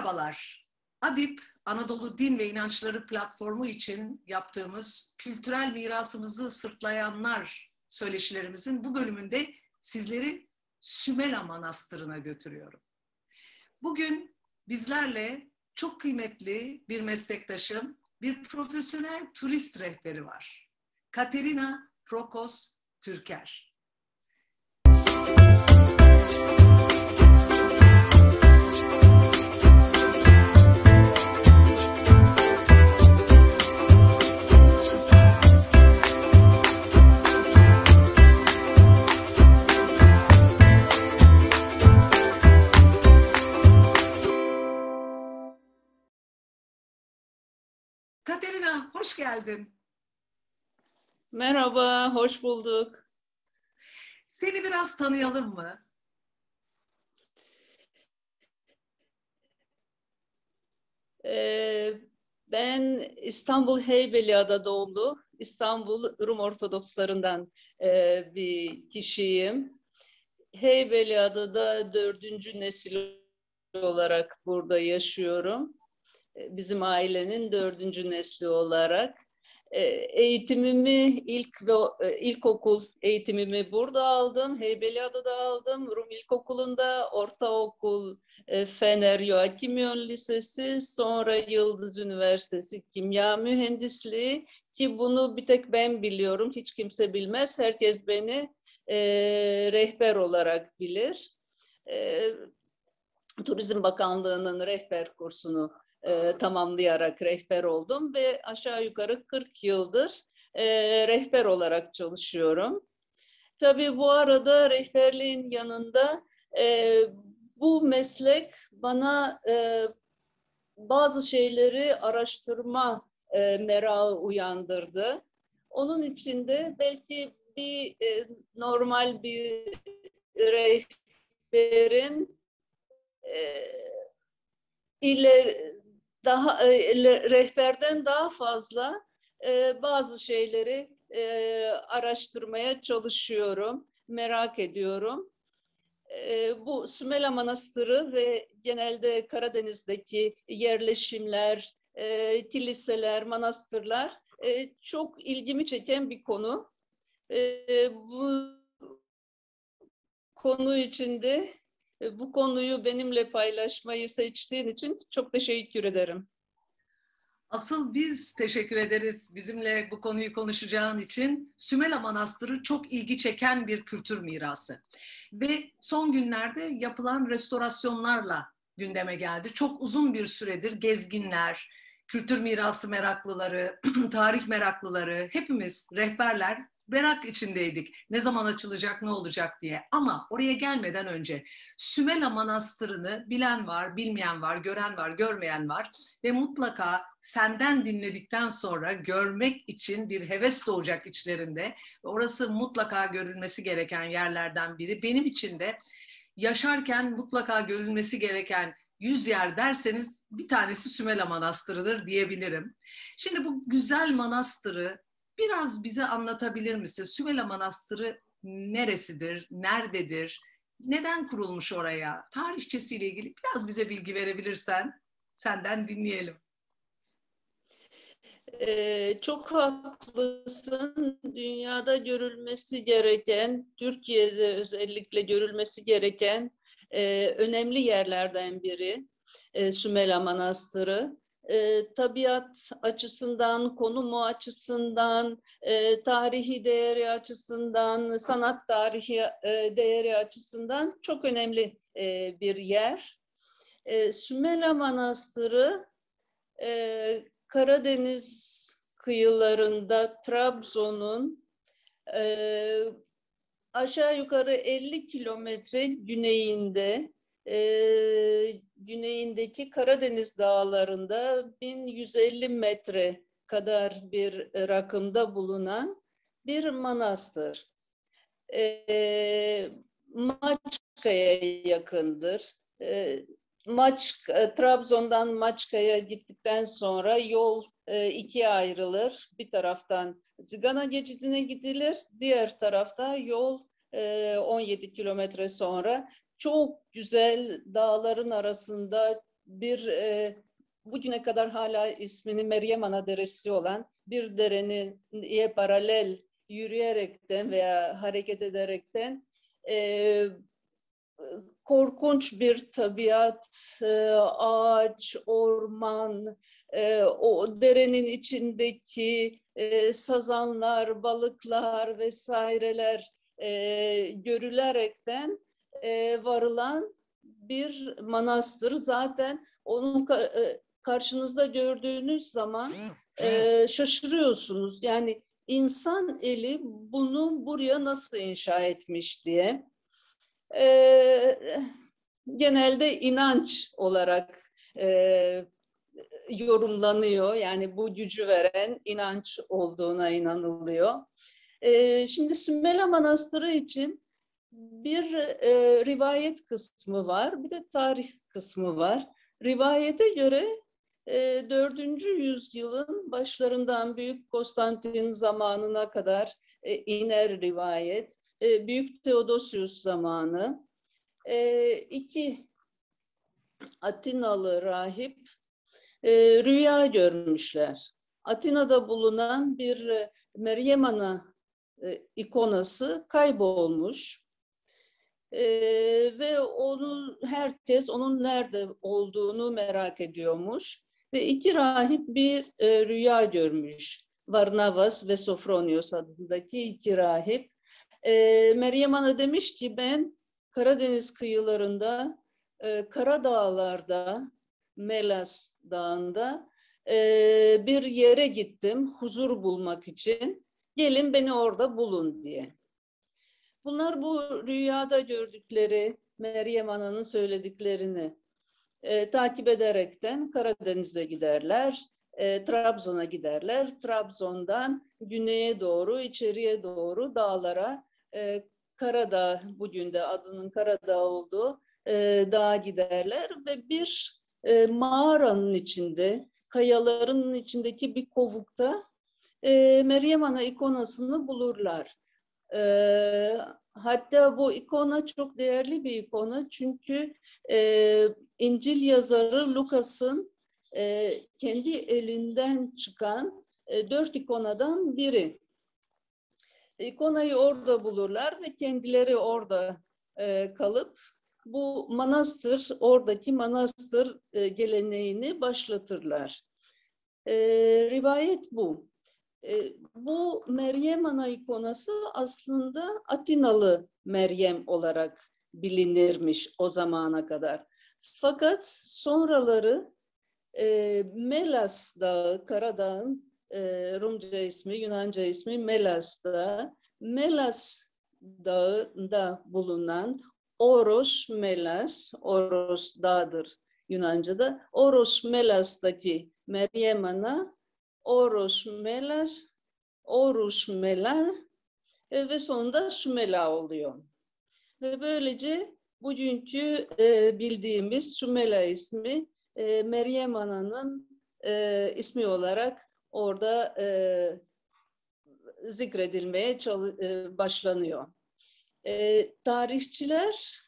Merhabalar. ADİP, Anadolu Din ve İnançları platformu için yaptığımız kültürel mirasımızı sırtlayanlar söyleşilerimizin bu bölümünde sizleri Sümela Manastırı'na götürüyorum. Bugün bizlerle çok kıymetli bir meslektaşım, bir profesyonel turist rehberi var. Katerina Prokos Türker. Katerina, hoş geldin. Merhaba, hoş bulduk. Seni biraz tanıyalım mı? Ben İstanbul Heybeliada doğumlu, İstanbul Rum Ortodokslarından bir kişiyim. Heybeliada'da 4. nesil olarak burada yaşıyorum. Bizim ailenin 4. nesli olarak. Eğitimimi ilkokul eğitimimi burada aldım. Heybeliada'da aldım. Rum İlkokulu'nda, ortaokul Fener Joachimion Lisesi, sonra Yıldız Üniversitesi Kimya Mühendisliği, ki bunu bir tek ben biliyorum. Hiç kimse bilmez. Herkes beni rehber olarak bilir. Turizm Bakanlığı'nın rehber kursunu tamamlayarak rehber oldum ve aşağı yukarı 40 yıldır rehber olarak çalışıyorum. Tabii bu arada rehberliğin yanında bu meslek bana bazı şeyleri araştırma merakı uyandırdı. Onun için de belki bir normal bir rehberin rehberden daha fazla bazı şeyleri araştırmaya çalışıyorum, merak ediyorum. Bu Sümela Manastırı ve genelde Karadeniz'deki yerleşimler, kiliseler, manastırlar çok ilgimi çeken bir konu. Bu konu içinde bu konuyu benimle paylaşmayı seçtiğin için çok teşekkür ederim. Asıl biz teşekkür ederiz bizimle bu konuyu konuşacağın için. Sümela Manastırı çok ilgi çeken bir kültür mirası. Ve son günlerde yapılan restorasyonlarla gündeme geldi. Çok uzun bir süredir gezginler, kültür mirası meraklıları, tarih meraklıları, hepimiz rehberler merak içindeydik. Ne zaman açılacak, ne olacak diye. Ama oraya gelmeden önce Sümela Manastırı'nı bilen var, bilmeyen var, gören var, görmeyen var ve mutlaka senden dinledikten sonra görmek için bir heves doğacak içlerinde. Orası mutlaka görülmesi gereken yerlerden biri. Benim için de yaşarken mutlaka görülmesi gereken 100 yer derseniz bir tanesi Sümela Manastırı'dır diyebilirim. Şimdi bu güzel manastırı biraz bize anlatabilir misin? Sümela Manastırı neresidir, nerededir, neden kurulmuş oraya? Tarihçesiyle ilgili biraz bize bilgi verebilirsen senden dinleyelim. Çok haklısın. Dünyada görülmesi gereken, Türkiye'de özellikle görülmesi gereken önemli yerlerden biri Sümela Manastırı. Tabiat açısından, konumu açısından, tarihi değeri açısından, sanat tarihi değeri açısından çok önemli bir yer. Sümela Manastırı Karadeniz kıyılarında, Trabzon'un aşağı yukarı 50 kilometre güneyinde, güneyindeki Karadeniz dağlarında 1150 metre kadar bir rakımda bulunan bir manastır. Maçka'ya yakındır. Trabzon'dan Maçka'ya gittikten sonra yol ikiye ayrılır. Bir taraftan Zigana geçidine gidilir. Diğer tarafta yol 17 kilometre sonra çok güzel dağların arasında bugüne kadar hala ismini Meryem Ana Deresi olan bir derenin paralel yürüyerekten veya hareket ederekten korkunç bir tabiat, ağaç, orman, o derenin içindeki sazanlar, balıklar vesaireler görülerekten varılan bir manastır. Zaten onun karşınızda gördüğünüz zaman şaşırıyorsunuz. Yani insan eli bunu buraya nasıl inşa etmiş diye. Genelde inanç olarak yorumlanıyor. Yani bu gücü veren inanç olduğuna inanılıyor. Şimdi Sümela Manastırı için bir rivayet kısmı var, bir de tarih kısmı var. Rivayete göre 4. yüzyılın başlarından Büyük Konstantin zamanına kadar iner rivayet. Büyük Theodosius zamanı. İki Atinalı rahip rüya görmüşler. Atina'da bulunan bir Meryem Ana ikonası kaybolmuş. Ve herkes onun nerede olduğunu merak ediyormuş. Ve iki rahip bir rüya görmüş. Varnavas ve Sofronios adındaki iki rahip. Meryem Ana demiş ki ben Karadeniz kıyılarında, Karadağlar'da, Melas Dağı'nda bir yere gittim huzur bulmak için. Gelin beni orada bulun diye. Bunlar bu rüyada gördükleri Meryem Ana'nın söylediklerini takip ederekten Karadeniz'e giderler, Trabzon'a giderler. Trabzon'dan güneye doğru, içeriye doğru dağlara, Karadağ, bugün de adının Karadağ olduğu dağa giderler ve bir mağaranın içinde, kayaların içindeki bir kovukta Meryem Ana ikonasını bulurlar. Hatta bu ikona çok değerli bir ikona çünkü İncil yazarı Lukas'ın kendi elinden çıkan 4 ikonadan biri. İkonayı orada bulurlar ve kendileri orada kalıp bu manastır, oradaki manastır geleneğini başlatırlar. Rivayet bu. Bu Meryem Ana ikonası aslında Atinalı Meryem olarak bilinirmiş o zamana kadar. Fakat sonraları Melas Dağı, Karadağ'ın Rumca ismi, Yunanca ismi Melas Dağı. Melas Dağı'nda bulunan Oros Melas, Oros Dağı'dır Yunanca'da. Oros Melas'taki Meryem Ana, Oros Melas, Orus Mela ve sonunda Sümela oluyor. Ve böylece bugünkü bildiğimiz Sümela ismi Meryem Ana'nın ismi olarak orada zikredilmeye başlanıyor. Tarihçiler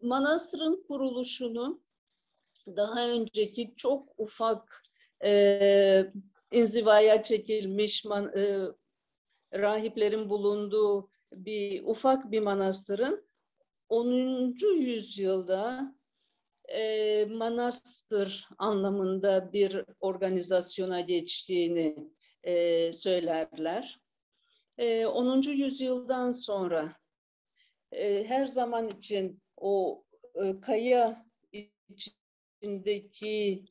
manastırın kuruluşunu daha önceki çok ufak inzivaya çekilmiş rahiplerin bulunduğu ufak bir manastırın 10. yüzyılda manastır anlamında bir organizasyona geçtiğini söylerler. 10. yüzyıldan sonra her zaman için o kaya içindeki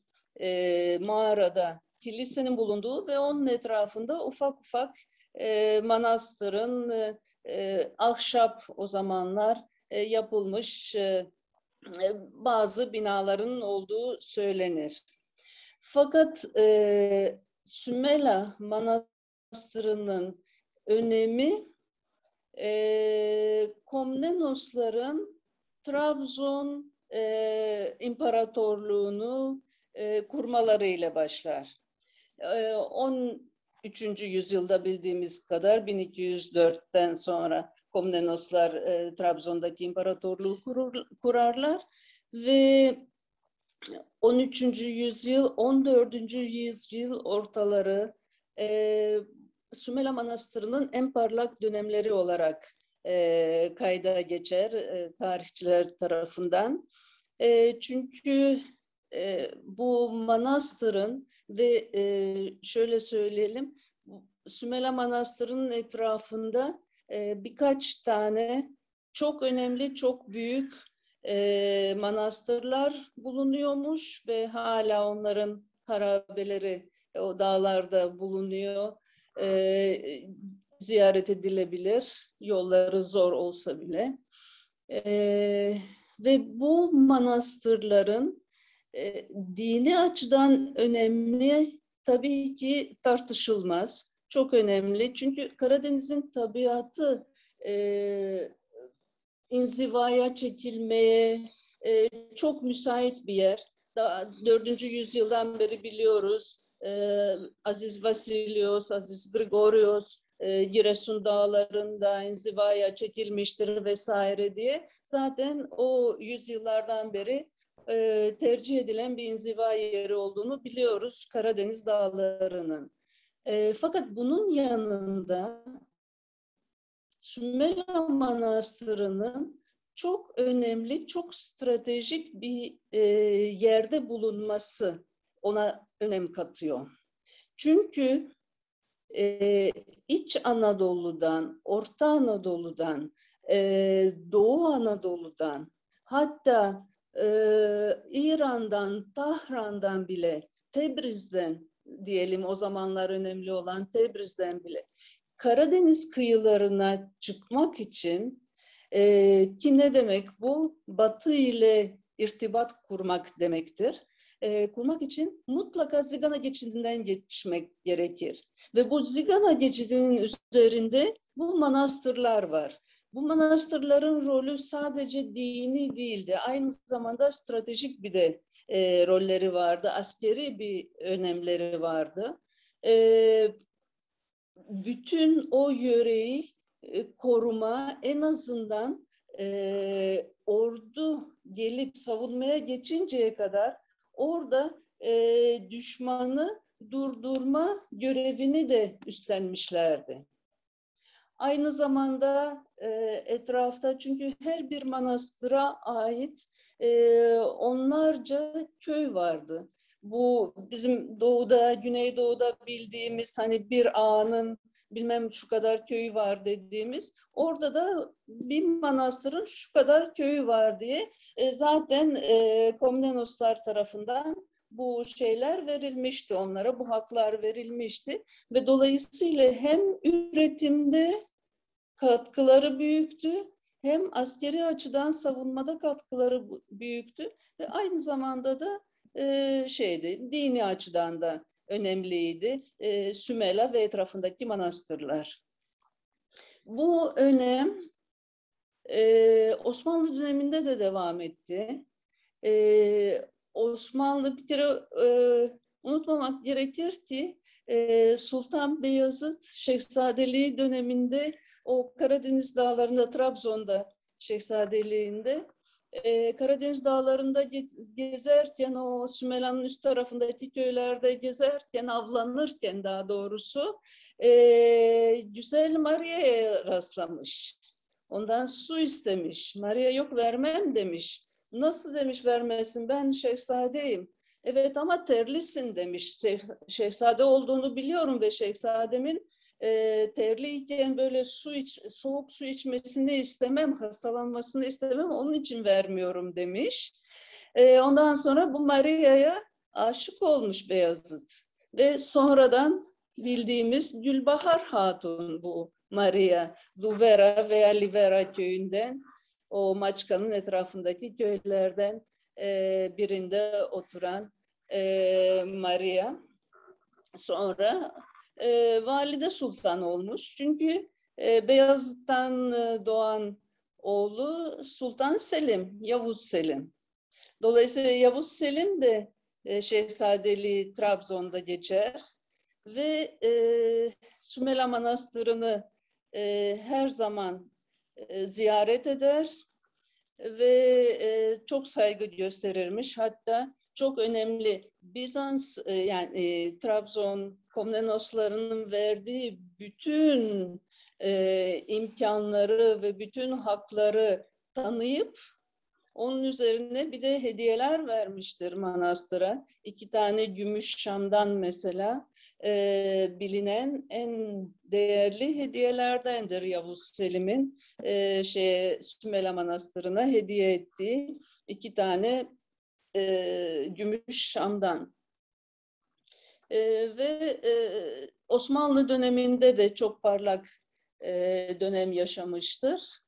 mağarada kilisenin bulunduğu ve onun etrafında ufak ufak manastırın ahşap o zamanlar yapılmış bazı binaların olduğu söylenir. Fakat Sümela Manastırı'nın önemi Komnenosların Trabzon İmparatorluğunu kurmalarıyla başlar. 13. yüzyılda bildiğimiz kadar 1204'ten sonra Komnenoslar Trabzon'daki imparatorluğu kurarlar ve 13. yüzyıl, 14. yüzyıl ortaları Sümela Manastırı'nın en parlak dönemleri olarak kayda geçer tarihçiler tarafından. Çünkü bu manastırın ve şöyle söyleyelim, Sümela Manastırı'nın etrafında birkaç tane çok önemli, çok büyük manastırlar bulunuyormuş ve hala onların harabeleri o dağlarda bulunuyor. Ziyaret edilebilir, yolları zor olsa bile. Ve bu manastırların dini açıdan önemli tabii ki tartışılmaz. Çok önemli çünkü Karadeniz'in tabiatı inzivaya çekilmeye çok müsait bir yer. Daha 4. yüzyıldan beri biliyoruz. Aziz Vasilios, Aziz Grigorios Giresun dağlarında inzivaya çekilmiştir vesaire diye. Zaten o yüzyıllardan beri tercih edilen bir inziva yeri olduğunu biliyoruz Karadeniz dağlarının. Fakat bunun yanında Sümela Manastırı'nın çok önemli, çok stratejik bir yerde bulunması ona önem katıyor. Çünkü İç Anadolu'dan, Orta Anadolu'dan, Doğu Anadolu'dan, hatta İran'dan, Tahran'dan bile, Tebriz'den diyelim o zamanlar önemli olan Tebriz'den bile Karadeniz kıyılarına çıkmak için ki ne demek bu? Batı ile irtibat kurmak demektir. Kurmak için mutlaka Zigana geçidinden geçmek gerekir. Ve bu Zigana geçidinin üzerinde bu manastırlar var. Bu manastırların rolü sadece dini değildi. Aynı zamanda stratejik bir de rolleri vardı. Askeri bir önemleri vardı. Bütün o yöreyi koruma, en azından ordu gelip savunmaya geçinceye kadar orada düşmanı durdurma görevini de üstlenmişlerdi. Aynı zamanda etrafta, çünkü her bir manastıra ait onlarca köy vardı. Bu bizim doğuda, güneydoğuda bildiğimiz hani bir ağanın bilmem şu kadar köyü var dediğimiz, orada da bir manastırın şu kadar köyü var diye zaten Komnenoslar tarafından bu şeyler verilmişti onlara, bu haklar verilmişti ve dolayısıyla hem üretimde katkıları büyüktü, hem askeri açıdan savunmada katkıları büyüktü ve aynı zamanda da dini açıdan da önemliydi Sümela ve etrafındaki manastırlar. Bu önem Osmanlı döneminde de devam etti. Osmanlı bir kere unutmamak gerekir ki Sultan Beyazıt Şehzadeliği döneminde o Karadeniz dağlarında, Trabzon'da Şehzadeliğinde Karadeniz dağlarında gezerken, o Sümela'nın üst tarafındaki köylerde gezerken, avlanırken daha doğrusu güzel Maria'ya rastlamış. Ondan su istemiş. Maria yok vermem demiş. Nasıl demiş vermesin, ben şehzadeyim. Evet ama terlisin demiş. Şehzade olduğunu biliyorum ve şehzademin terliyken böyle soğuk su içmesini istemem, hastalanmasını istemem, onun için vermiyorum demiş. Ondan sonra bu Maria'ya aşık olmuş Beyazıt ve sonradan bildiğimiz Gülbahar Hatun bu Maria, Duvera veya Livera köyünden, o Maçka'nın etrafındaki köylerden birinde oturan Maria. Sonra Valide Sultan olmuş. Çünkü Beyazıt'tan doğan oğlu Sultan Selim, Yavuz Selim. Dolayısıyla Yavuz Selim de Şehzadeliği Trabzon'da geçer ve Sümela Manastırı'nı her zaman ziyaret eder ve çok saygı gösterirmiş. Hatta çok önemli Bizans yani Trabzon Komnenoslarının verdiği bütün imkanları ve bütün hakları tanıyıp onun üzerine bir de hediyeler vermiştir manastıra. 2 tane gümüş şamdan mesela bilinen en değerli hediyelerdendir Yavuz Selim'in Sümela Manastırı'na hediye ettiği 2 tane gümüş şamdan. Ve Osmanlı döneminde de çok parlak dönem yaşamıştır.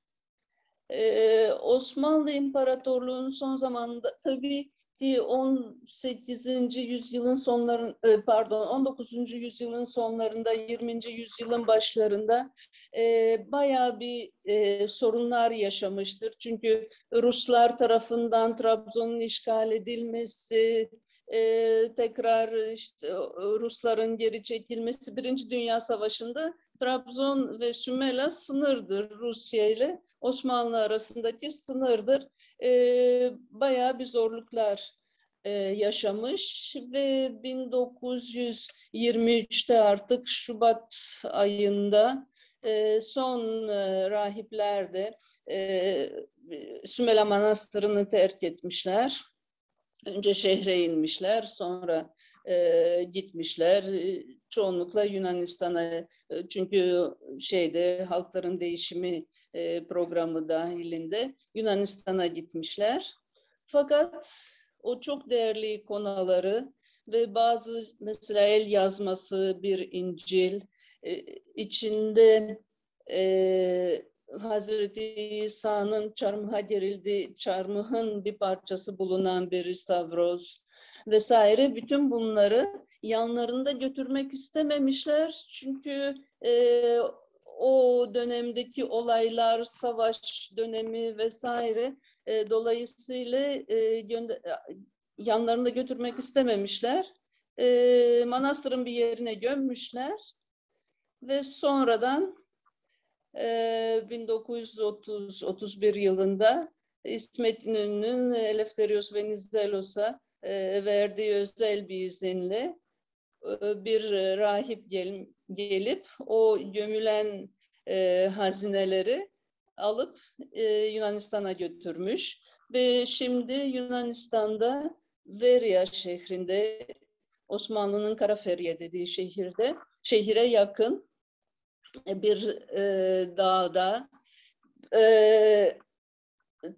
Osmanlı İmparatorluğu'nun son zamanında tabii ki 18. yüzyılın sonlarında, pardon 19. yüzyılın sonlarında, 20. yüzyılın başlarında bayağı bir sorunlar yaşamıştır. Çünkü Ruslar tarafından Trabzon'un işgal edilmesi, tekrar işte Rusların geri çekilmesi, Birinci Dünya Savaşı'nda Trabzon ve Sümela sınırdır Rusya ile. Osmanlı arasındaki sınırdır. Bayağı bir zorluklar yaşamış ve 1923'te artık Şubat ayında son rahipler de Sümela Manastırı'nı terk etmişler. Önce şehre inmişler, sonra gitmişler. Çoğunlukla Yunanistan'a, çünkü Halkların Değişimi programı dahilinde Yunanistan'a gitmişler. Fakat o çok değerli ikonaları ve bazı mesela el yazması bir İncil, içinde Hazreti İsa'nın çarmıha gerildiği, çarmıhın bir parçası bulunan bir istavroz vesaire, bütün bunları yanlarında götürmek istememişler. Çünkü o dönemdeki olaylar, savaş dönemi vesaire dolayısıyla yanlarında götürmek istememişler. Manastırın bir yerine gömmüşler ve sonradan 1930-31 yılında İsmet İnönü'nün Eleftherios Venizelos'a verdiği özel bir izinle bir rahip gelip o gömülen hazineleri alıp Yunanistan'a götürmüş ve şimdi Yunanistan'da Veria şehrinde, Osmanlı'nın Karaferya dediği şehire yakın bir dağda,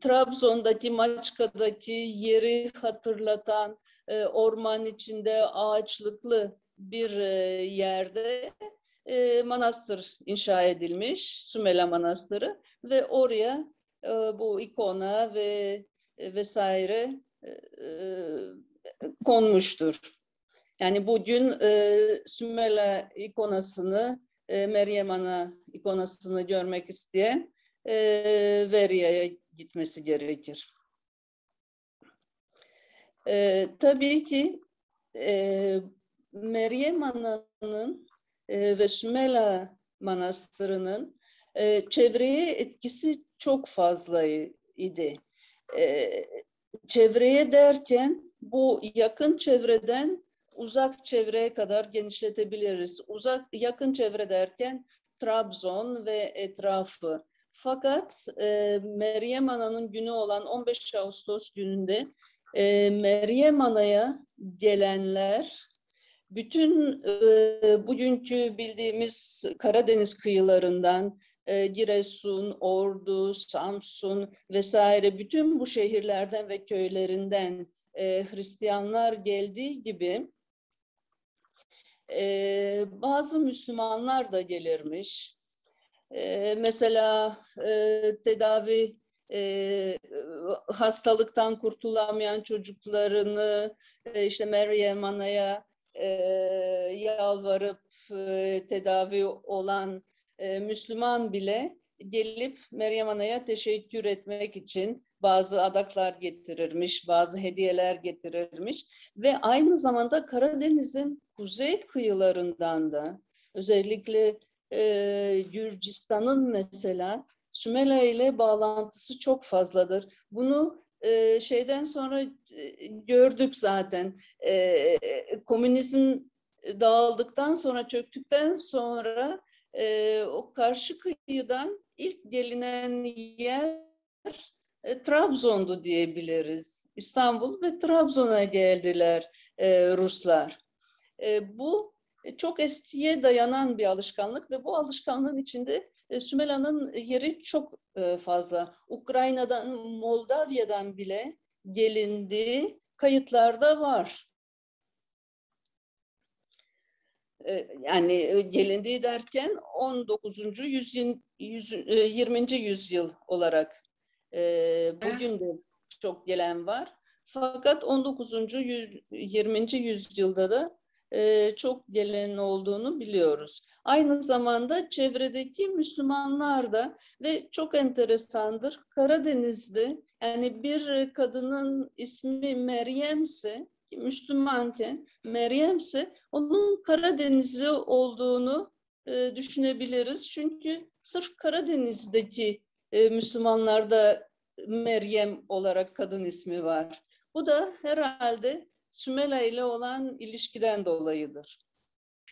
Trabzon'daki, Maçka'daki yeri hatırlatan orman içinde ağaçlıklı bir yerde manastır inşa edilmiş, Sümela Manastırı ve oraya bu ikona ve vesaire konmuştur. Yani bugün Sümela ikonasını, Meryem Ana ikonasını görmek isteyen Veria'ya gitmesi gerekir. Tabii ki Meryem Ana'nın ve Sümela Manastırı'nın çevreye etkisi çok fazla idi. Çevreye derken bu yakın çevreden uzak çevreye kadar genişletebiliriz. Yakın çevre derken Trabzon ve etrafı. Fakat Meryem Ana'nın günü olan 15 Ağustos gününde Meryem Ana'ya gelenler bütün bugünkü bildiğimiz Karadeniz kıyılarından, Giresun, Ordu, Samsun vesaire bütün bu şehirlerden ve köylerinden Hristiyanlar geldiği gibi bazı Müslümanlar da gelirmiş. Mesela tedavi hastalıktan kurtulamayan çocuklarını işte Meryem Ana'ya yalvarıp tedavi olan Müslüman bile gelip Meryem Ana'ya teşekkür etmek için bazı adaklar getirirmiş, bazı hediyeler getirirmiş ve aynı zamanda Karadeniz'in kuzey kıyılarından da özellikle Gürcistan'ın mesela Sümela ile bağlantısı çok fazladır. Bunu şeyden sonra gördük zaten. Komünizm dağıldıktan sonra, çöktükten sonra o karşı kıyıdan ilk gelinen yer Trabzon'du diyebiliriz. İstanbul ve Trabzon'a geldiler Ruslar. Bu çok eskiye dayanan bir alışkanlık ve bu alışkanlığın içinde Sümela'nın yeri çok fazla. Ukrayna'dan, Moldavya'dan bile gelindiği kayıtlarda var. Yani gelindiği derken 19. 20. yüzyıl olarak bugün de çok gelen var. Fakat 19. 20. yüzyılda da çok gelen olduğunu biliyoruz. Aynı zamanda çevredeki Müslümanlar da ve çok enteresandır, Karadeniz'de yani bir kadının ismi Meryem'se, Müslümanken Meryem'se onun Karadenizli olduğunu düşünebiliriz. Çünkü sırf Karadeniz'deki Müslümanlarda Meryem olarak kadın ismi var. Bu da herhalde Sümela ile olan ilişkiden dolayıdır.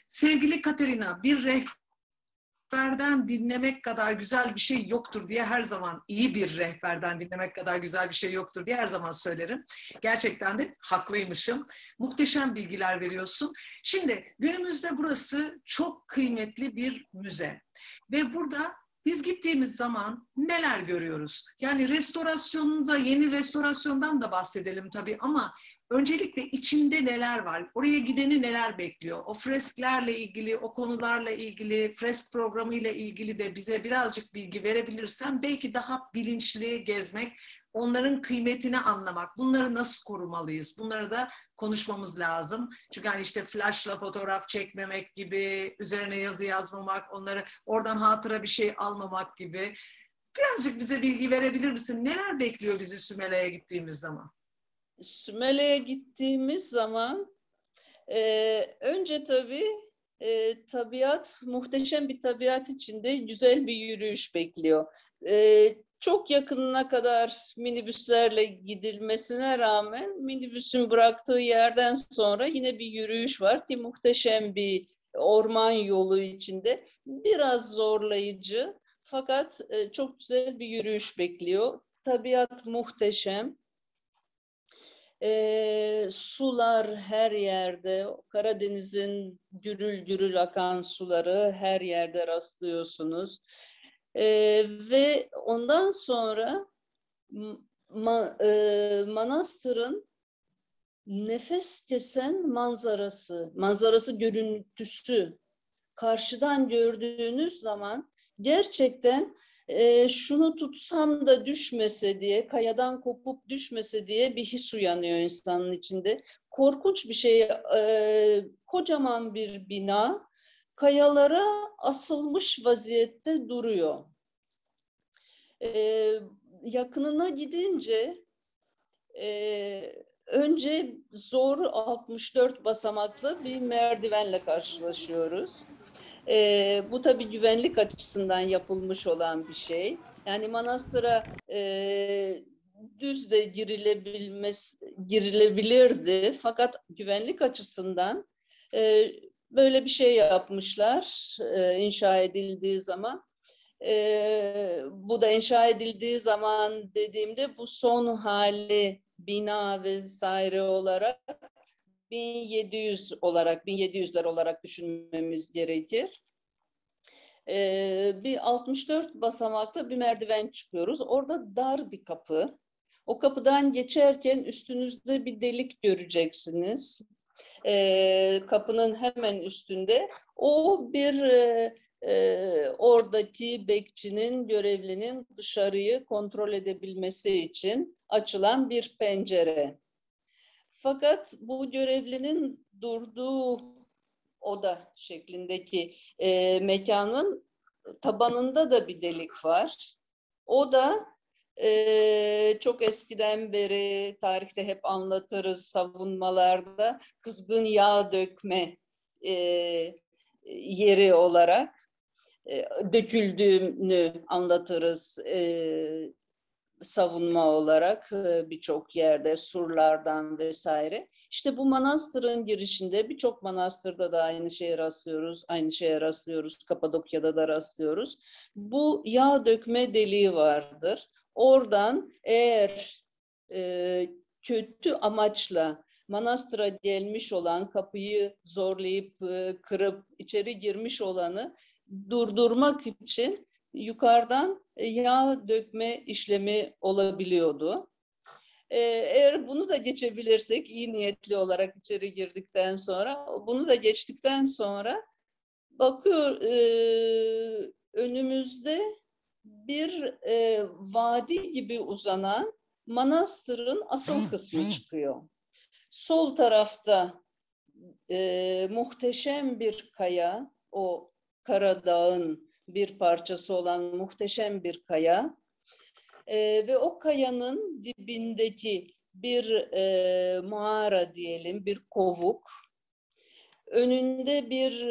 Sevgili Katerina, bir rehberden dinlemek kadar güzel bir şey yoktur diye her zaman, iyi bir rehberden dinlemek kadar güzel bir şey yoktur diye her zaman söylerim. Gerçekten de haklıymışım. Muhteşem bilgiler veriyorsun. Şimdi günümüzde burası çok kıymetli bir müze ve burada biz gittiğimiz zaman neler görüyoruz? Yani restorasyonunda, yeni restorasyondan da bahsedelim tabii ama öncelikle içinde neler var? Oraya gideni neler bekliyor? O fresklerle ilgili, o konularla ilgili, fresk programı ile ilgili de bize birazcık bilgi verebilirsen belki daha bilinçli gezmek, onların kıymetini anlamak, bunları nasıl korumalıyız? Bunları da konuşmamız lazım. Çünkü hani işte flashla fotoğraf çekmemek gibi, üzerine yazı yazmamak, onları oradan hatıra bir şey almamak gibi. Birazcık bize bilgi verebilir misin? Neler bekliyor bizi Sümela'ya gittiğimiz zaman? Sümele'ye gittiğimiz zaman önce tabii tabiat, muhteşem bir tabiat içinde güzel bir yürüyüş bekliyor. Çok yakınına kadar minibüslerle gidilmesine rağmen minibüsün bıraktığı yerden sonra yine bir yürüyüş var ki muhteşem bir orman yolu içinde. Biraz zorlayıcı fakat çok güzel bir yürüyüş bekliyor. Tabiat muhteşem. Sular her yerde, Karadeniz'in gürül gürül akan suları her yerde rastlıyorsunuz. Ve ondan sonra manastırın nefes kesen manzarası görüntüsü karşıdan gördüğünüz zaman gerçekten şunu tutsam da düşmese diye, kayadan kopup düşmese diye bir his uyanıyor insanın içinde. Korkunç bir şey, kocaman bir bina kayalara asılmış vaziyette duruyor. Yakınına gidince önce zor 64 basamaklı bir merdivenle karşılaşıyoruz. Bu tabii güvenlik açısından yapılmış olan bir şey. Yani manastıra düz de girilebilirdi. Fakat güvenlik açısından böyle bir şey yapmışlar inşa edildiği zaman. Bu da inşa edildiği zaman dediğimde bu son hali bina vesaire olarak 1700'ler olarak düşünmemiz gerekir. Bir 64 basamaklı bir merdiven çıkıyoruz. Orada dar bir kapı. O kapıdan geçerken üstünüzde bir delik göreceksiniz. Kapının hemen üstünde. O bir oradaki bekçinin, görevlinin dışarıyı kontrol edebilmesi için açılan bir pencere. Fakat bu görevlinin durduğu oda şeklindeki mekanın tabanında da bir delik var. O da çok eskiden beri tarihte hep anlatırız savunmalarda kızgın yağ dökme yeri olarak. döküldüğünü anlatırız savunma olarak birçok yerde, surlardan vesaire. İşte bu manastırın girişinde, birçok manastırda da aynı şeye rastlıyoruz. Aynı şeye rastlıyoruz. Kapadokya'da da rastlıyoruz. Bu yağ dökme deliği vardır. Oradan eğer kötü amaçla manastıra gelmiş olan, kapıyı zorlayıp kırıp içeri girmiş olanı durdurmak için yukarıdan yağ dökme işlemi olabiliyordu. Eğer bunu da geçebilirsek, iyi niyetli olarak içeri girdikten sonra, bunu da geçtikten sonra bakıyor önümüzde bir vadi gibi uzanan manastırın asıl kısmı çıkıyor. Sol tarafta muhteşem bir kaya, o Karadağ'ın bir parçası olan muhteşem bir kaya ve o kayanın dibindeki bir mağara diyelim, bir kovuk, önünde bir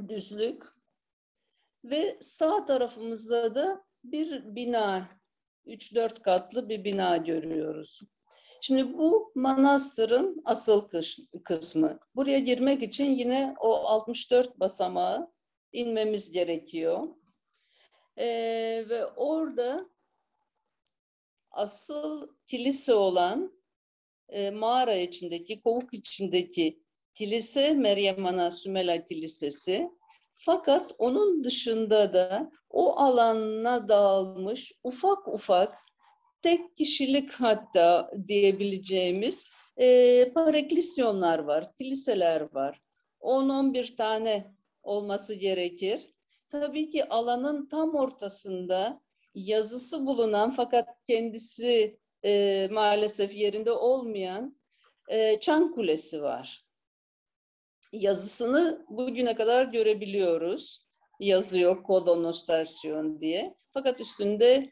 düzlük ve sağ tarafımızda da bir bina, 3-4 katlı bir bina görüyoruz. Şimdi bu manastırın asıl kısmı. Buraya girmek için yine o 64 basamağı inmemiz gerekiyor. Ve orada asıl kilise olan mağara içindeki, kovuk içindeki kilise Meryem Ana Sümela Kilisesi. Fakat onun dışında da o alana dağılmış ufak ufak tek kişilik hatta diyebileceğimiz paraklisyonlar var, kiliseler var. 10-11 tane olması gerekir. Tabii ki alanın tam ortasında yazısı bulunan fakat kendisi maalesef yerinde olmayan Çan Kulesi var. Yazısını bugüne kadar görebiliyoruz. Yazıyor kolonostasyon diye. Fakat üstünde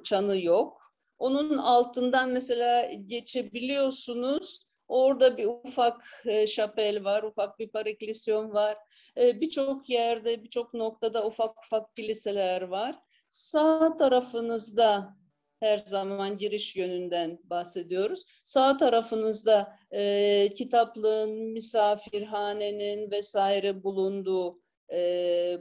çanı yok. Onun altından mesela geçebiliyorsunuz. Orada bir ufak şapel var, ufak bir paraklisyon var. Birçok yerde, birçok noktada ufak ufak kiliseler var. Sağ tarafınızda, her zaman giriş yönünden bahsediyoruz. Sağ tarafınızda kitaplığın, misafirhanenin vesaire bulunduğu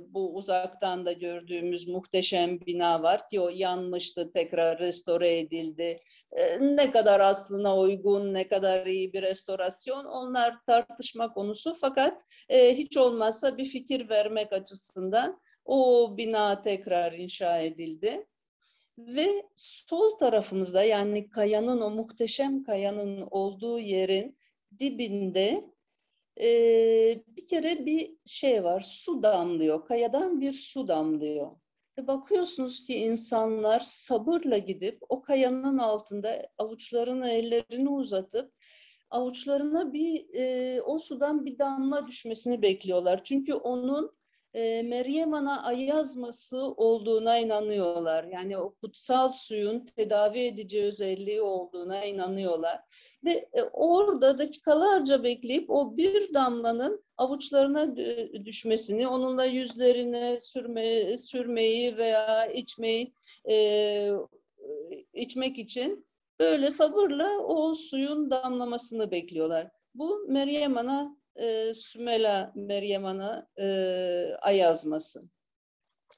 bu uzaktan da gördüğümüz muhteşem bina var ki o yanmıştı, tekrar restore edildi. Ne kadar aslına uygun, ne kadar iyi bir restorasyon, onlar tartışma konusu. Fakat hiç olmazsa bir fikir vermek açısından o bina tekrar inşa edildi. Ve sol tarafımızda, yani kayanın, o muhteşem kayanın olduğu yerin dibinde bir kere bir şey var, su damlıyor, kayadan bir su damlıyor. Bakıyorsunuz ki insanlar sabırla gidip o kayanın altında avuçlarını, ellerini uzatıp avuçlarına o sudan bir damla düşmesini bekliyorlar. Çünkü onun Meryem Ana ayazması olduğuna inanıyorlar. Yani o kutsal suyun tedavi edici özelliği olduğuna inanıyorlar. Ve orada dakikalarca bekleyip o bir damlanın avuçlarına düşmesini, onunla yüzlerine sürmeyi veya içmek için böyle sabırla o suyun damlamasını bekliyorlar. Bu Meryem Ana Sümela Meryem Ana ayazması.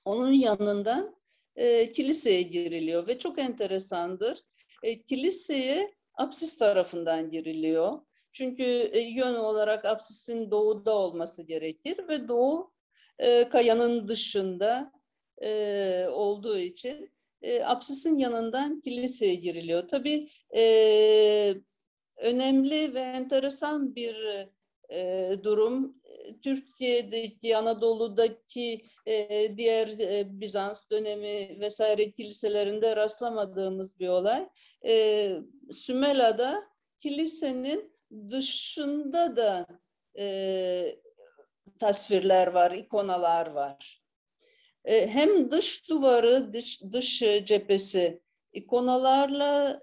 Onun yanından kiliseye giriliyor ve çok enteresandır. Kiliseye apsis tarafından giriliyor. Çünkü yön olarak apsisin doğuda olması gerekir ve doğu kayanın dışında olduğu için apsisin yanından kiliseye giriliyor. Tabii önemli ve enteresan bir durum. Türkiye'deki, Anadolu'daki diğer Bizans dönemi vesaire kiliselerinde rastlamadığımız bir olay. Sümela'da kilisenin dışında da tasvirler var, ikonalar var. Hem dış duvarı, dış cephesi ikonalarla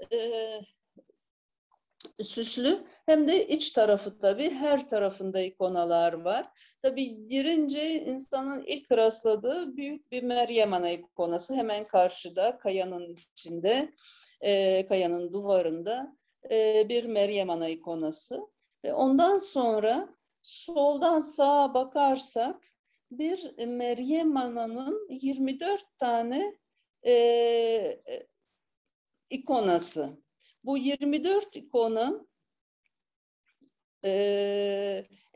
süslü hem de iç tarafı tabii her tarafında ikonalar var. Tabii girince insanın ilk rastladığı büyük bir Meryem Ana ikonası hemen karşıda kayanın içinde, kayanın duvarında bir Meryem Ana ikonası. Ve ondan sonra soldan sağa bakarsak bir Meryem Ana'nın 24 tane ikonası. Bu 24 ikona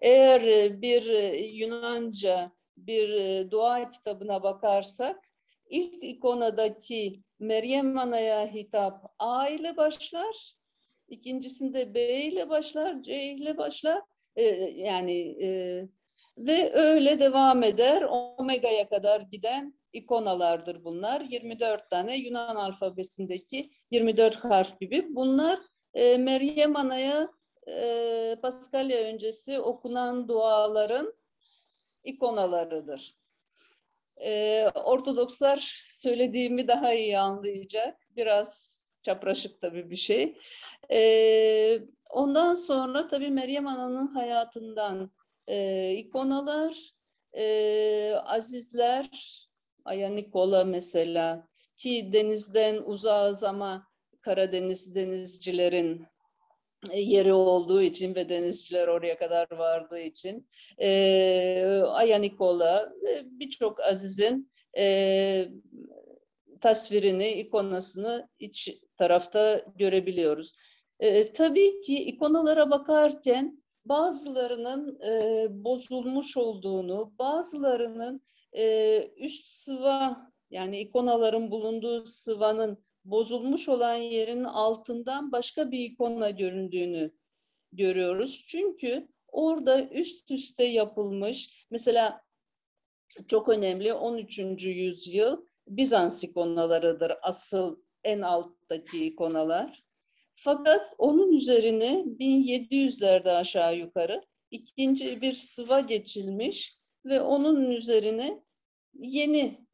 eğer bir Yunanca bir dua kitabına bakarsak ilk ikonadaki Meryem Ana'ya hitap A ile başlar, ikincisinde B ile başlar, C ile başlar. Yani ve öyle devam eder. Omega'ya kadar giden ikonalardır bunlar. 24 tane Yunan alfabesindeki 24 harf gibi. Bunlar Meryem Ana'ya Paskalya öncesi okunan duaların ikonalarıdır. Ortodokslar söylediğimi daha iyi anlayacak. Biraz çapraşık tabii bir şey. Ondan sonra tabii Meryem Ana'nın hayatından ikonalar, azizler, Aya Nikola mesela ki denizden uzağız ama Karadeniz denizcilerin yeri olduğu için ve denizciler oraya kadar vardığı için Aya Nikola birçok azizin tasvirini, ikonasını iç tarafta görebiliyoruz. Tabii ki ikonalara bakarken bazılarının bozulmuş olduğunu, bazılarının üst sıva yani ikonaların bulunduğu sıvanın bozulmuş olan yerin altından başka bir ikona göründüğünü görüyoruz. Çünkü orada üst üste yapılmış, mesela çok önemli 13. yüzyıl Bizans ikonalarıdır asıl en alttaki ikonalar. Fakat onun üzerine 1700'lerde aşağı yukarı ikinci bir sıva geçilmiş ve onun üzerine yeni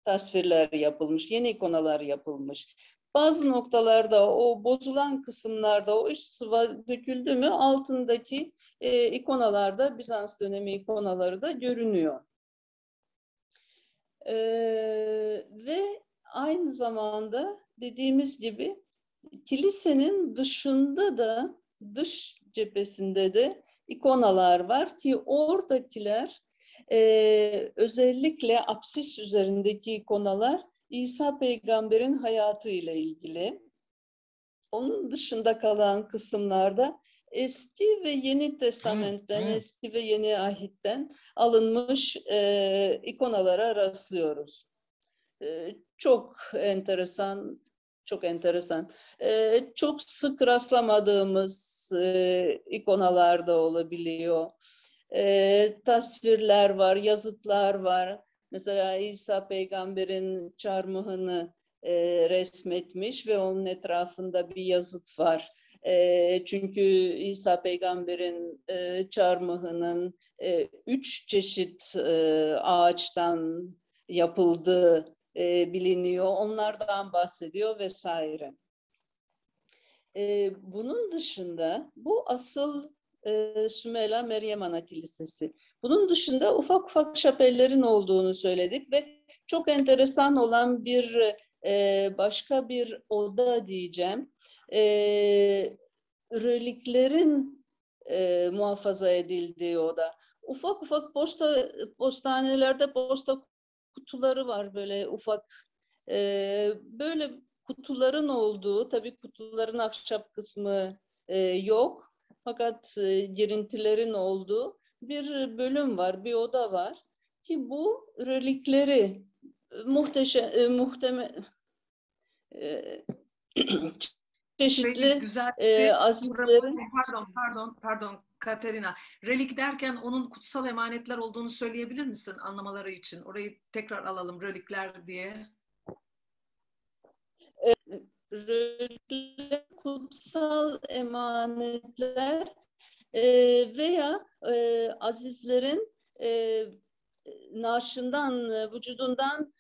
tasvirler yapılmış, yeni ikonalar yapılmış. Bazı noktalarda o bozulan kısımlarda o üst sıva döküldü mü altındaki ikonalarda Bizans dönemi ikonaları da görünüyor. Ve aynı zamanda dediğimiz gibi kilisenin dışında da dış cephesinde de ikonalar var ki oradakiler özellikle apsis üzerindeki ikonalar İsa peygamberin hayatı ile ilgili. Onun dışında kalan kısımlarda Eski ve Yeni Testament'ten, Eski ve Yeni Ahit'ten alınmış ikonalara rastlıyoruz. Çok enteresan, çok enteresan. Çok sık rastlamadığımız ikonalar da olabiliyor. Tasvirler var, yazıtlar var. Mesela İsa peygamberin çarmıhını resmetmiş ve onun etrafında bir yazıt var. Çünkü İsa peygamberin çarmıhının 3 çeşit ağaçtan yapıldığı biliniyor. Onlardan bahsediyor vesaire. Bunun dışında bu asıl Sümela Meryem Ana Kilisesi. Bunun dışında ufak ufak şapellerin olduğunu söyledik ve çok enteresan olan bir başka bir oda diyeceğim. Reliklerin muhafaza edildiği oda. Ufak ufak postanelerde posta kutuları var böyle ufak. Böyle kutuların olduğu, tabii kutuların ahşap kısmı yok. Fakat girintilerin olduğu bir bölüm var, bir oda var ki bu relikleri çeşitli güzel azizlerin. Pardon Katerina. Relik derken onun kutsal emanetler olduğunu söyleyebilir misin anlamaları için? Orayı tekrar alalım relikler diye. Relikler, kutsal emanetler veya azizlerin naaşından, vücudundan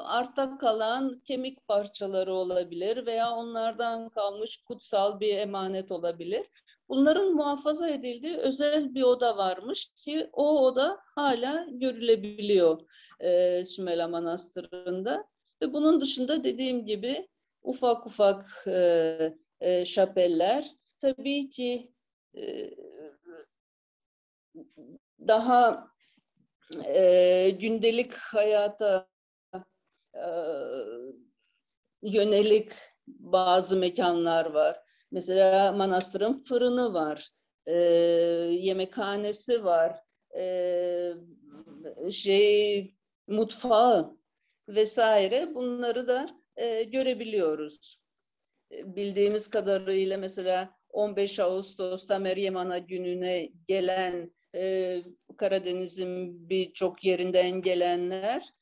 arta kalan kemik parçaları olabilir veya onlardan kalmış kutsal bir emanet olabilir. Bunların muhafaza edildiği özel bir oda varmış ki o oda hala görülebiliyor Sümela Manastırı'nda. Ve bunun dışında dediğim gibi ufak ufak şapeller, tabii ki daha gündelik hayata yönelik bazı mekanlar var. Mesela manastırın fırını var, yemekhanesi var, mutfağı vesaire. Bunları da görebiliyoruz. Bildiğimiz kadarıyla mesela 15 Ağustos'ta Meryem Ana gününe gelen Karadeniz'in birçok yerinden gelenler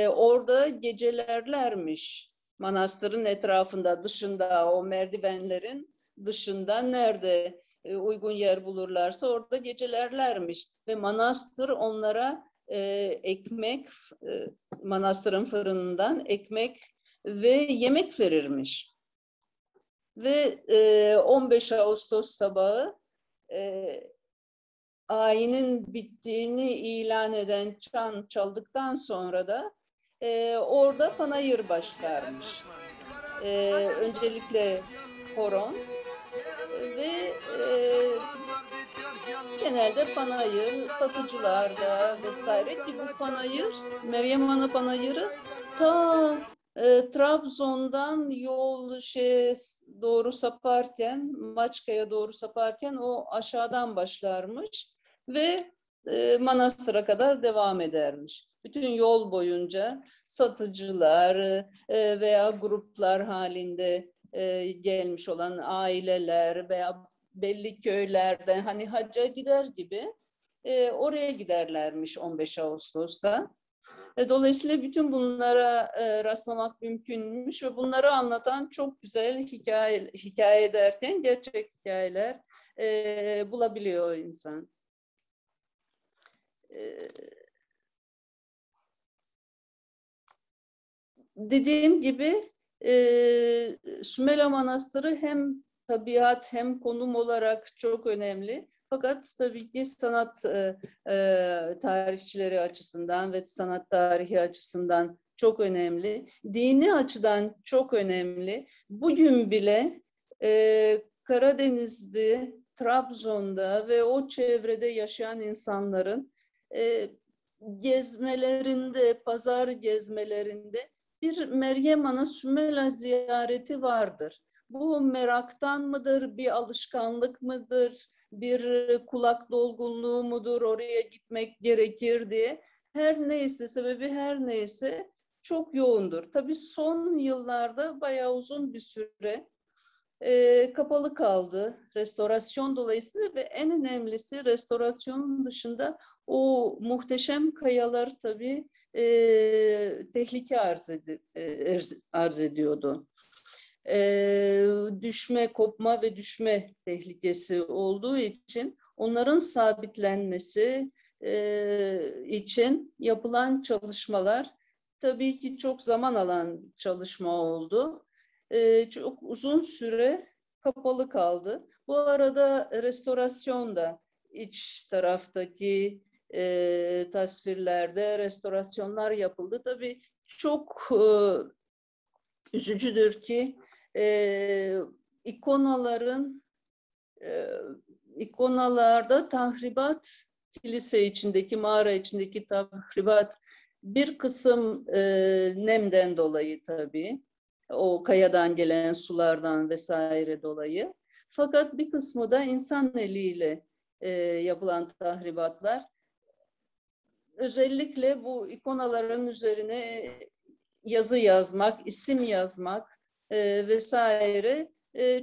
orada gecelerlermiş. Manastırın etrafında, dışında, o merdivenlerin dışında nerede uygun yer bulurlarsa orada gecelerlermiş. Ve manastır onlara ekmek, manastırın fırınından ekmek ve yemek verirmiş. Ve 15 Ağustos sabahı ayinin bittiğini ilan eden çan çaldıktan sonra da orada panayır başlarmış. Öncelikle horon ve genelde panayır, satıcılarda vesaire ki bu panayır, Meryem Ana panayırı ta Trabzon'dan yol doğru saparken, Maçka'ya doğru saparken o aşağıdan başlarmış ve manastıra kadar devam edermiş. Bütün yol boyunca satıcılar veya gruplar halinde gelmiş olan aileler veya belli köylerden hani hacca gider gibi oraya giderlermiş 15 Ağustos'ta. Dolayısıyla bütün bunlara rastlamak mümkünmüş ve bunları anlatan çok güzel hikaye derken gerçek hikayeler bulabiliyor insan. Dediğim gibi Sümela Manastırı hem tabiat hem konum olarak çok önemli. Fakat tabii ki sanat tarihçileri açısından ve sanat tarihi açısından çok önemli. Dini açıdan çok önemli. Bugün bile Karadeniz'de, Trabzon'da ve o çevrede yaşayan insanların gezmelerinde, pazar gezmelerinde bir Meryem Ana Sümela ziyareti vardır. Bu meraktan mıdır, bir alışkanlık mıdır, bir kulak dolgunluğu mudur, oraya gitmek gerekir diye. Her neyse, sebebi her neyse çok yoğundur. Tabii son yıllarda bayağı uzun bir süre kapalı kaldı. Restorasyon dolayısıyla ve en önemlisi restorasyonun dışında o muhteşem kayalar tabii tehlike arz ediyordu. Düşme, kopma ve düşme tehlikesi olduğu için onların sabitlenmesi için yapılan çalışmalar tabii ki çok zaman alan çalışma oldu. Çok uzun süre kapalı kaldı. Bu arada restorasyon da iç taraftaki tasvirlerde restorasyonlar yapıldı. Tabii çok üzücüdür ki ikonalarda tahribat, kilise içindeki, mağara içindeki tahribat bir kısım nemden dolayı tabii, o kayadan gelen sulardan vesaire dolayı. Fakat bir kısmı da insan eliyle yapılan tahribatlar. Özellikle bu ikonaların üzerine yazı yazmak, isim yazmak vesaire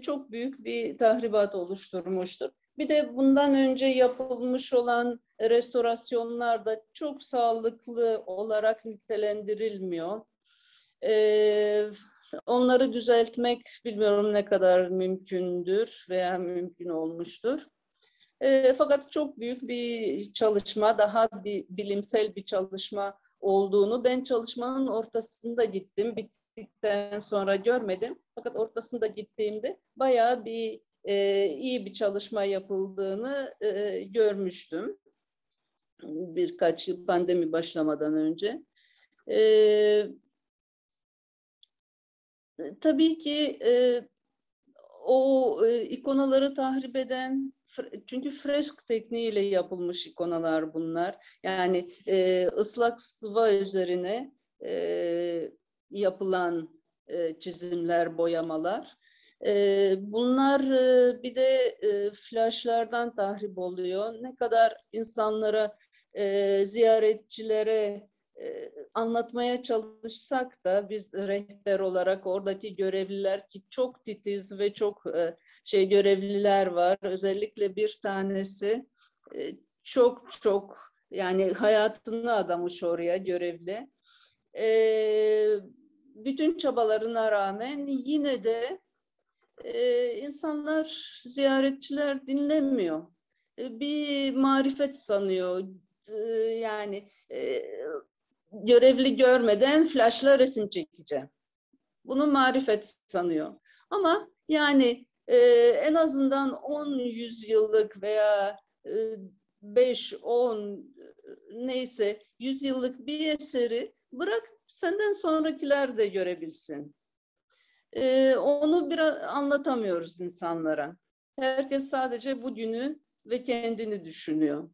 çok büyük bir tahribat oluşturmuştur. Bir de bundan önce yapılmış olan restorasyonlar da çok sağlıklı olarak nitelendirilmiyor. Onları düzeltmek bilmiyorum ne kadar mümkündür veya mümkün olmuştur. Fakat çok büyük bir çalışma, daha bir bilimsel bir çalışma olduğunu ben çalışmanın ortasında gittim. Bittikten sonra görmedim. Fakat ortasında gittiğimde bayağı bir iyi bir çalışma yapıldığını görmüştüm. Birkaç yıl pandemi başlamadan önce. Tabii ki o ikonaları tahrip eden, çünkü fresk tekniğiyle yapılmış ikonalar bunlar. Yani ıslak sıva üzerine yapılan çizimler, boyamalar. Bunlar bir de flaşlardan tahrip oluyor. Ne kadar insanlara, ziyaretçilere anlatmaya çalışsak da biz rehber olarak oradaki görevliler, ki çok titiz ve çok görevliler var. Özellikle bir tanesi çok yani hayatını adamış oraya görevli. Bütün çabalarına rağmen yine de insanlar, ziyaretçiler dinlemiyor. Bir marifet sanıyor. Yani görevli görmeden flaşla resim çekeceğim. Bunu marifet sanıyor. Ama yani en azından 10-100 yıllık veya 5-10 neyse 100 yıllık bir eseri bırak senden sonrakiler de görebilsin. Onu biraz anlatamıyoruz insanlara. Herkes sadece bugünü ve kendini düşünüyor.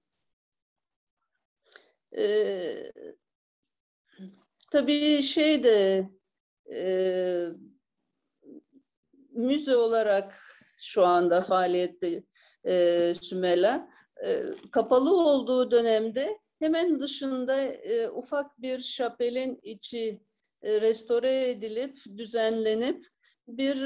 Tabii müze olarak şu anda faaliyette Sümela. Kapalı olduğu dönemde hemen dışında ufak bir şapelin içi restore edilip, düzenlenip bir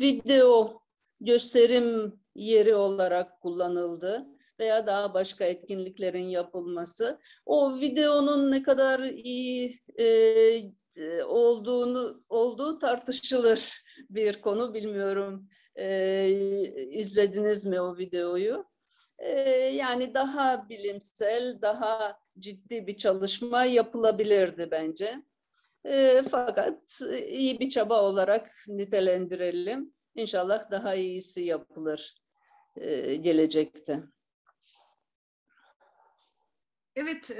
video gösterim yeri olarak kullanıldı veya daha başka etkinliklerin yapılması. O videonun ne kadar iyi olduğu tartışılır bir konu. Bilmiyorum, izlediniz mi o videoyu? Yani daha bilimsel, daha ciddi bir çalışma yapılabilirdi bence. Fakat iyi bir çaba olarak nitelendirelim. İnşallah daha iyisi yapılır gelecekte. Evet,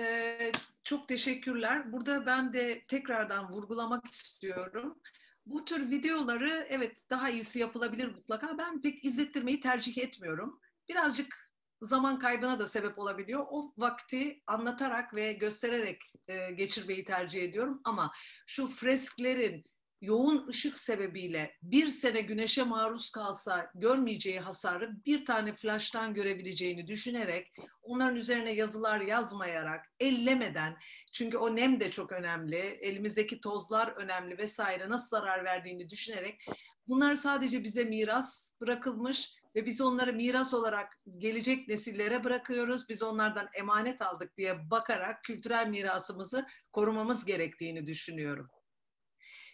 çok teşekkürler. Burada ben de tekrardan vurgulamak istiyorum. Bu tür videoları evet daha iyisi yapılabilir mutlaka. Ben pek izlettirmeyi tercih etmiyorum. Birazcık zaman kaybına da sebep olabiliyor. O vakti anlatarak ve göstererek geçirmeyi tercih ediyorum. Ama şu fresklerin yoğun ışık sebebiyle bir sene güneşe maruz kalsa görmeyeceği hasarı bir tane flaştan görebileceğini düşünerek, onların üzerine yazılar yazmayarak, ellemeden, çünkü o nem de çok önemli, elimizdeki tozlar önemli vesaire, nasıl zarar verdiğini düşünerek, bunlar sadece bize miras bırakılmış ve biz onları miras olarak gelecek nesillere bırakıyoruz. Biz onlardan emanet aldık diye bakarak kültürel mirasımızı korumamız gerektiğini düşünüyorum.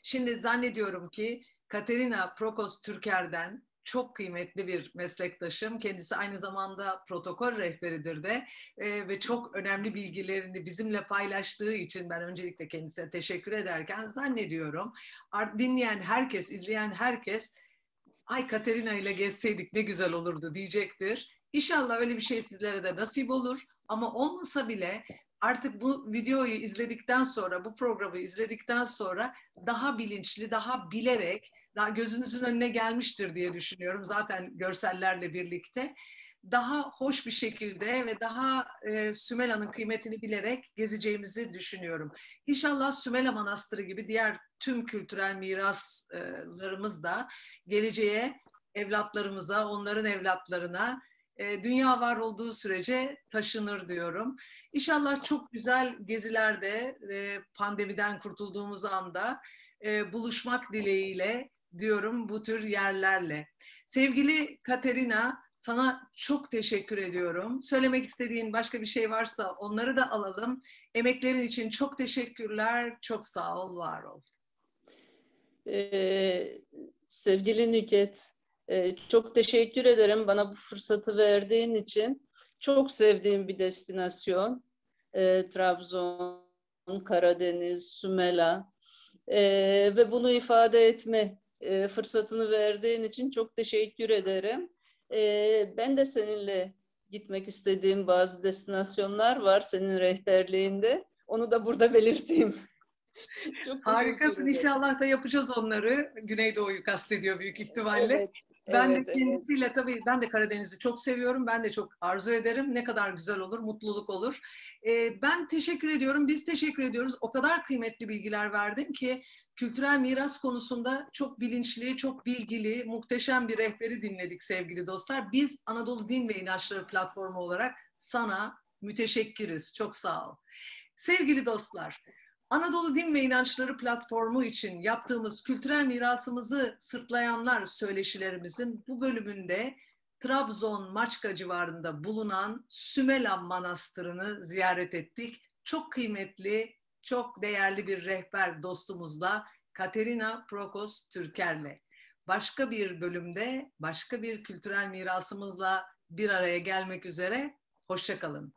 Şimdi zannediyorum ki Katerina Prokos Türker'den çok kıymetli bir meslektaşım. Kendisi aynı zamanda protokol rehberidir de ve çok önemli bilgilerini bizimle paylaştığı için ben öncelikle kendisine teşekkür ederken zannediyorum dinleyen herkes, izleyen herkes ay Katerina ile gezseydik ne güzel olurdu diyecektir. İnşallah öyle bir şey sizlere de nasip olur ama olmasa bile artık bu videoyu izledikten sonra, bu programı izledikten sonra daha bilinçli, daha bilerek, daha gözünüzün önüne gelmiştir diye düşünüyorum zaten görsellerle birlikte. Daha hoş bir şekilde ve daha Sümela'nın kıymetini bilerek gezeceğimizi düşünüyorum. İnşallah Sümela Manastırı gibi diğer tüm kültürel miraslarımız da geleceğe, evlatlarımıza, onların evlatlarına dünya var olduğu sürece taşınır diyorum. İnşallah çok güzel gezilerde pandemiden kurtulduğumuz anda buluşmak dileğiyle diyorum bu tür yerlerle. Sevgili Katerina, sana çok teşekkür ediyorum. Söylemek istediğin başka bir şey varsa onları da alalım. Emeklerin için çok teşekkürler. Çok sağ ol, var ol. Sevgili Nüket, Çok teşekkür ederim bana bu fırsatı verdiğin için. Çok sevdiğim bir destinasyon. Trabzon, Karadeniz, Sümela. Ve bunu ifade etme fırsatını verdiğin için çok teşekkür ederim. Ben de seninle gitmek istediğim bazı destinasyonlar var senin rehberliğinde. Onu da burada belirteyim. Çok teşekkür Harikasın. ederim. İnşallah da yapacağız onları. Güneydoğu'yu kastediyor büyük ihtimalle. Evet, Ben de evet, evet. kendisiyle tabii ben de Karadeniz'i çok seviyorum. Ben de çok arzu ederim. Ne kadar güzel olur, mutluluk olur. Ben teşekkür ediyorum. Biz teşekkür ediyoruz. O kadar kıymetli bilgiler verdin ki kültürel miras konusunda çok bilinçli, çok bilgili, muhteşem bir rehberi dinledik sevgili dostlar. Biz Anadolu Din ve İnançları platformu olarak sana müteşekkiriz. Çok sağ ol. Sevgili dostlar, Anadolu Din ve İnançları platformu için yaptığımız kültürel mirasımızı sırtlayanlar söyleşilerimizin bu bölümünde Trabzon Maçka civarında bulunan Sümela Manastırı'nı ziyaret ettik. Çok kıymetli, çok değerli bir rehber dostumuzla Katerina Prokos Türker'le. Başka bir bölümde, başka bir kültürel mirasımızla bir araya gelmek üzere. Hoşça kalın.